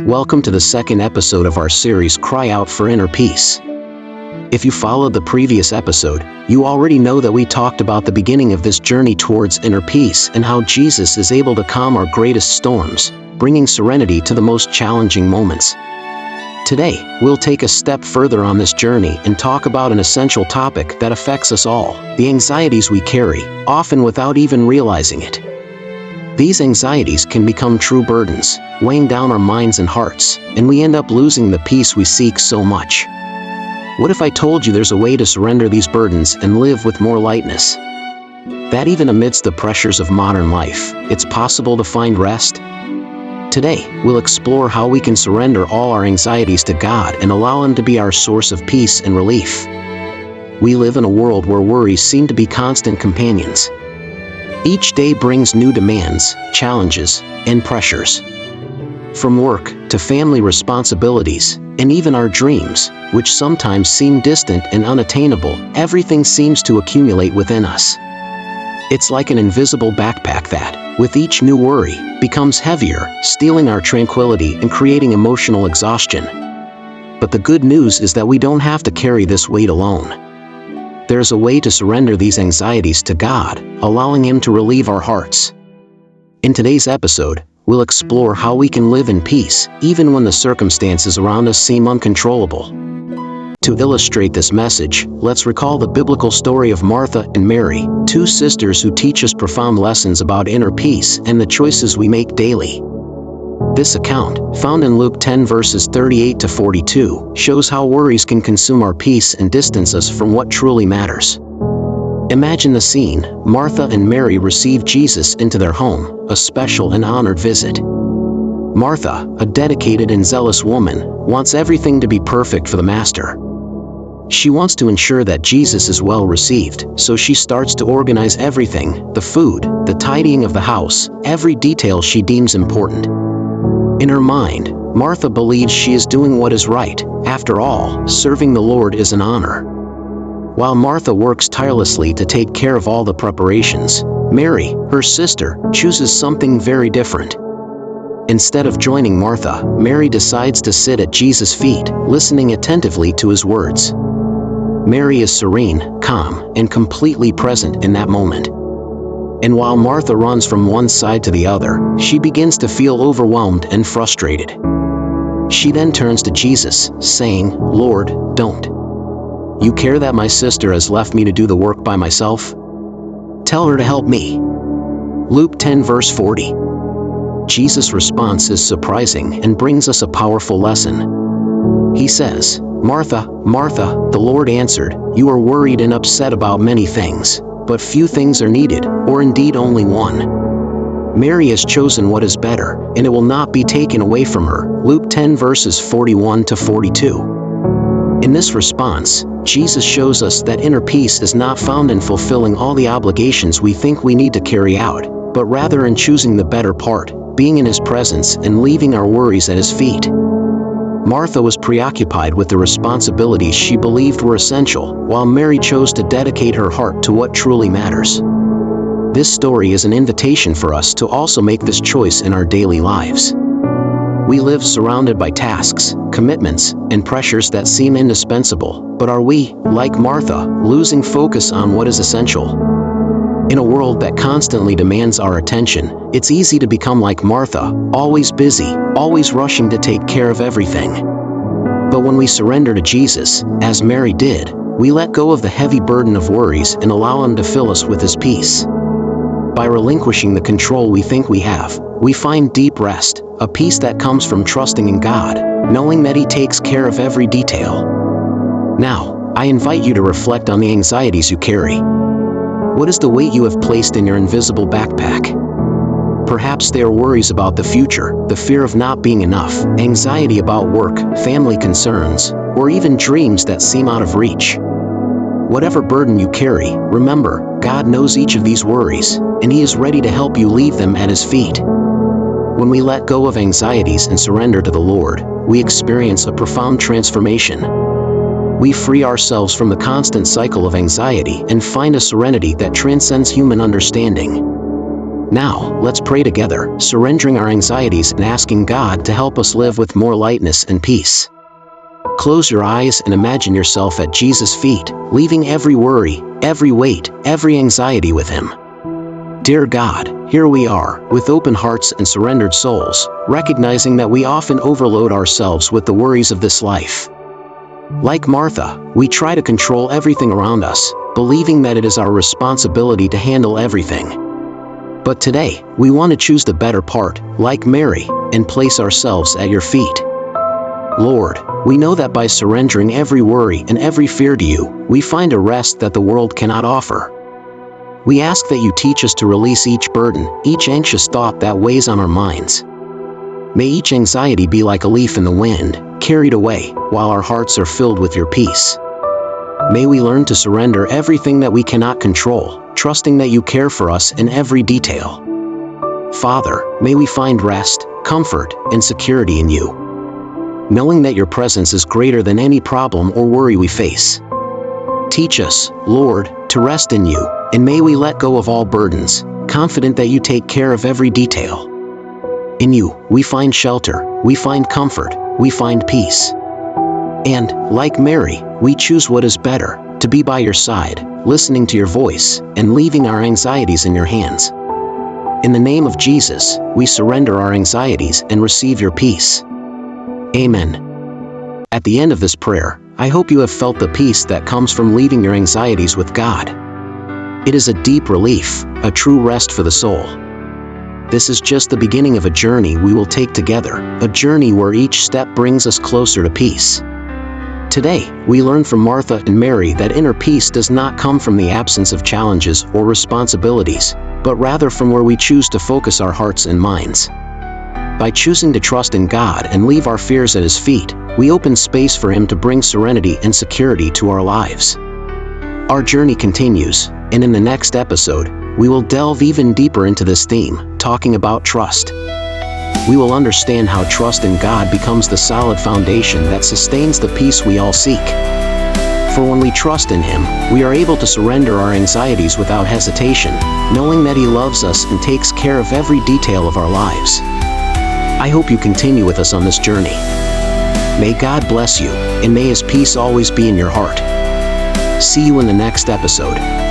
Welcome to the second episode of our series, Cry Out for Inner Peace. If you followed the previous episode, you already know that we talked about the beginning of this journey towards inner peace and how Jesus is able to calm our greatest storms, bringing serenity to the most challenging moments. Today, we'll take a step further on this journey and talk about an essential topic that affects us all, the anxieties we carry, often without even realizing it. These anxieties can become true burdens, weighing down our minds and hearts, and we end up losing the peace we seek so much. What if I told you there's a way to surrender these burdens and live with more lightness? That even amidst the pressures of modern life, it's possible to find rest? Today, we'll explore how we can surrender all our anxieties to God and allow Him to be our source of peace and relief. We live in a world where worries seem to be constant companions. Each day brings new demands, challenges, and pressures. From work to family responsibilities, and even our dreams, which sometimes seem distant and unattainable, everything seems to accumulate within us. It's like an invisible backpack that, with each new worry, becomes heavier, stealing our tranquility and creating emotional exhaustion. But the good news is that we don't have to carry this weight alone. There's a way to surrender these anxieties to God, allowing Him to relieve our hearts. In today's episode, we'll explore how we can live in peace, even when the circumstances around us seem uncontrollable. To illustrate this message, let's recall the biblical story of Martha and Mary, two sisters who teach us profound lessons about inner peace and the choices we make daily. This account, found in Luke 10 verses 38 to 42, shows how worries can consume our peace and distance us from what truly matters. Imagine the scene. Martha and Mary receive Jesus into their home, a special and honored visit. Martha, a dedicated and zealous woman, wants everything to be perfect for the Master. She wants to ensure that Jesus is well received, so she starts to organize everything: the food, the tidying of the house, every detail she deems important. In her mind, Martha believes she is doing what is right. After all, serving the Lord is an honor. While Martha works tirelessly to take care of all the preparations, Mary, her sister, chooses something very different. Instead of joining Martha, Mary decides to sit at Jesus' feet, listening attentively to His words. Mary is serene, calm, and completely present in that moment. And while Martha runs from one side to the other, she begins to feel overwhelmed and frustrated. She then turns to Jesus, saying, "Lord, don't you care that my sister has left me to do the work by myself? Tell her to help me." Luke 10 verse 40. Jesus' response is surprising and brings us a powerful lesson. He says, "Martha, Martha," the Lord answered, "you are worried and upset about many things, but few things are needed, or indeed only one. Mary has chosen what is better, and it will not be taken away from her." Luke 10 verses 41 to 42. In this response, Jesus shows us that inner peace is not found in fulfilling all the obligations we think we need to carry out, but rather in choosing the better part, being in His presence and leaving our worries at His feet. Martha was preoccupied with the responsibilities she believed were essential, while Mary chose to dedicate her heart to what truly matters. This story is an invitation for us to also make this choice in our daily lives. We live surrounded by tasks, commitments, and pressures that seem indispensable, but are we, like Martha, losing focus on what is essential? In a world that constantly demands our attention, it's easy to become like Martha, always busy, always rushing to take care of everything. But when we surrender to Jesus, as Mary did, we let go of the heavy burden of worries and allow Him to fill us with His peace. By relinquishing the control we think we have, we find deep rest, a peace that comes from trusting in God, knowing that He takes care of every detail. Now, I invite you to reflect on the anxieties you carry. What is the weight you have placed in your invisible backpack? Perhaps they are worries about the future, the fear of not being enough, anxiety about work, family concerns, or even dreams that seem out of reach. Whatever burden you carry, remember, God knows each of these worries, and He is ready to help you leave them at His feet. When we let go of anxieties and surrender to the Lord, we experience a profound transformation. We free ourselves from the constant cycle of anxiety and find a serenity that transcends human understanding. Now, let's pray together, surrendering our anxieties and asking God to help us live with more lightness and peace. Close your eyes and imagine yourself at Jesus' feet, leaving every worry, every weight, every anxiety with Him. Dear God, here we are, with open hearts and surrendered souls, recognizing that we often overload ourselves with the worries of this life. Like Martha, we try to control everything around us, believing that it is our responsibility to handle everything. But today, we want to choose the better part, like Mary, and place ourselves at your feet. Lord, we know that by surrendering every worry and every fear to you, we find a rest that the world cannot offer. We ask that you teach us to release each burden, each anxious thought that weighs on our minds. May each anxiety be like a leaf in the wind, carried away, while our hearts are filled with your peace. May we learn to surrender everything that we cannot control, trusting that you care for us in every detail. Father, may we find rest, comfort, and security in you, knowing that your presence is greater than any problem or worry we face. Teach us, Lord, to rest in you, and may we let go of all burdens, confident that you take care of every detail. In you, we find shelter, we find comfort, we find peace. And, like Mary, we choose what is better, to be by your side, listening to your voice, and leaving our anxieties in your hands. In the name of Jesus, we surrender our anxieties and receive your peace. Amen. At the end of this prayer, I hope you have felt the peace that comes from leaving your anxieties with God. It is a deep relief, a true rest for the soul. This is just the beginning of a journey we will take together, a journey where each step brings us closer to peace. Today, we learn from Martha and Mary that inner peace does not come from the absence of challenges or responsibilities, but rather from where we choose to focus our hearts and minds. By choosing to trust in God and leave our fears at His feet, we open space for Him to bring serenity and security to our lives. Our journey continues, and in the next episode, we will delve even deeper into this theme, talking about trust. We will understand how trust in God becomes the solid foundation that sustains the peace we all seek. For when we trust in Him, we are able to surrender our anxieties without hesitation, knowing that He loves us and takes care of every detail of our lives. I hope you continue with us on this journey. May God bless you, and may His peace always be in your heart. See you in the next episode.